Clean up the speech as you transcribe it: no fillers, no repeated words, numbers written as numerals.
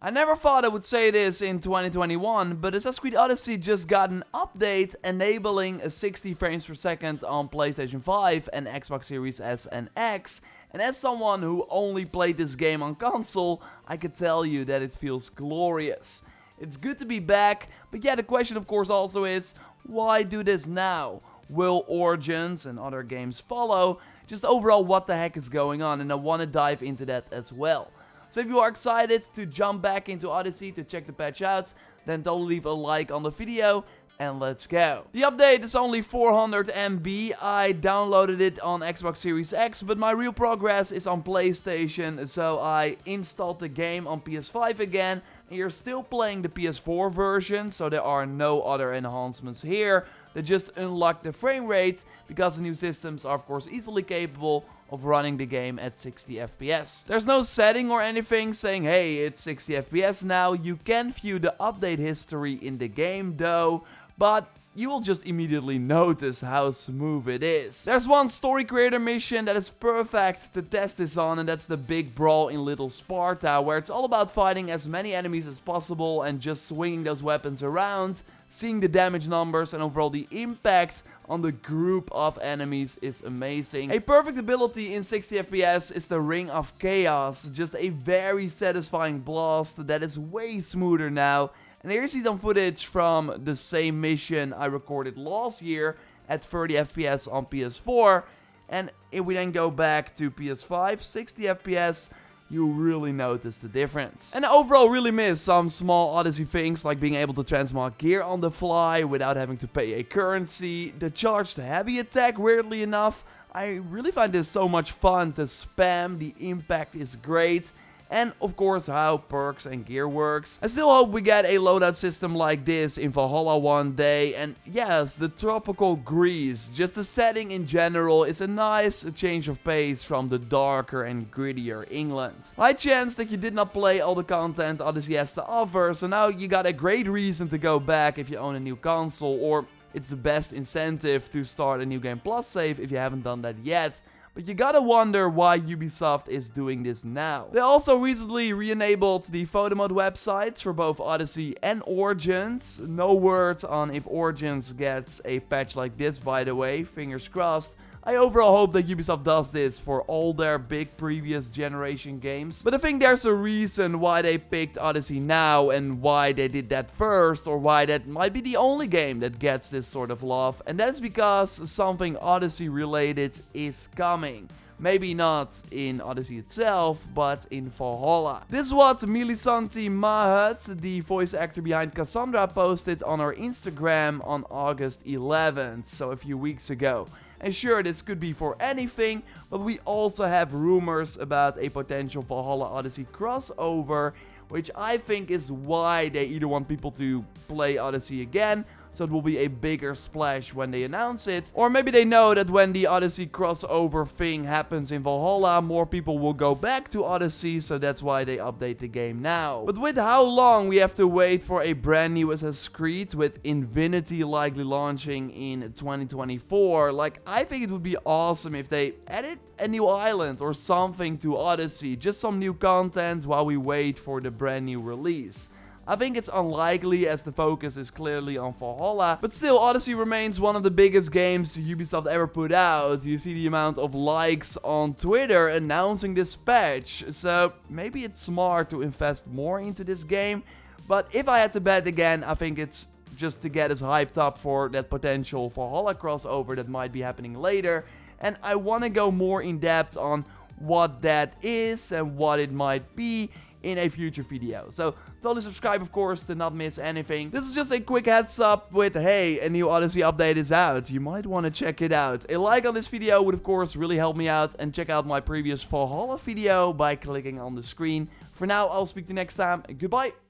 I never thought I would say this in 2021, but Assassin's Creed Odyssey just got an update enabling a 60 frames per second on PlayStation 5 and Xbox Series S and X. And as someone who only played this game on console, I can tell you that it feels glorious. It's good to be back, but yeah, the question of course also is, why do this now? Will Origins and other games follow? Just overall, what the heck is going on? And I want to dive into that as well. So if you are excited to jump back into Odyssey to check the patch out, then don't leave a like on the video and let's go. The update is only 400 MB. I downloaded it on Xbox Series X, but my real progress is on PlayStation, so I installed the game on PS5 again. And you're still playing the PS4 version, so there are no other enhancements here. They just unlock the frame rate because the new systems are of course easily capable of running the game at 60 FPS. There's no setting or anything saying, hey, it's 60 FPS now. You can view the update history in the game though, but you will just immediately notice how smooth it is. There's one story creator mission that is perfect to test this on, and that's the big brawl in Little Sparta, where it's all about fighting as many enemies as possible and just swinging those weapons around. Seeing the damage numbers and overall the impact on the group of enemies is amazing. A perfect ability in 60 FPS is the Ring of Chaos, just a very satisfying blast that is way smoother now. And here you see some footage from the same mission I recorded last year at 30 FPS on PS4. And if we then go back to PS5, 60 FPS, you really notice the difference. And I overall really miss some small Odyssey things, like being able to transmog gear on the fly without having to pay a currency. The charged heavy attack, weirdly enough, I really find this so much fun to spam. The impact is great. And of course how perks and gear works. I still hope we get a loadout system like this in Valhalla one day. And yes, the tropical Greece, just the setting in general, is a nice change of pace from the darker and grittier England. High chance that you did not play all the content Odyssey has to offer, so now you got a great reason to go back if you own a new console, or it's the best incentive to start a New Game Plus save if you haven't done that yet. But you gotta wonder why Ubisoft is doing this now. They also recently re-enabled the photo mode websites for both Odyssey and Origins. No words on if Origins gets a patch like this, by the way, fingers crossed. I overall hope that Ubisoft does this for all their big previous generation games. But I think there's a reason why they picked Odyssey now and why they did that first, or why that might be the only game that gets this sort of love. And that's because something Odyssey related is coming. Maybe not in Odyssey itself, but in Valhalla. This is what Milisanti Mahat, the voice actor behind Cassandra, posted on her Instagram on August 11th, so a few weeks ago. And sure, this could be for anything, but we also have rumors about a potential Valhalla Odyssey crossover, which I think is why they either want people to play Odyssey again, so it will be a bigger splash when they announce it. Or maybe they know that when the Odyssey crossover thing happens in Valhalla, more people will go back to Odyssey, so that's why they update the game now. But with how long we have to wait for a brand new Assassin's Creed, with Infinity likely launching in 2024, like, I think it would be awesome if they added a new island or something to Odyssey, just some new content while we wait for the brand new release. I think it's unlikely as the focus is clearly on Valhalla, but still Odyssey remains one of the biggest games Ubisoft ever put out. You see the amount of likes on Twitter announcing this patch, so maybe it's smart to invest more into this game. But if I had to bet again, I think it's just to get us hyped up for that potential Valhalla crossover that might be happening later. And I want to go more in depth on what that is and what it might be in a future video. So totally subscribe, of course, to not miss anything. This is just a quick heads up with, hey, a new Odyssey update is out. You might want to check it out. A like on this video would, of course, really help me out. And check out my previous Valhalla video by clicking on the screen. For now, I'll speak to you next time. Goodbye.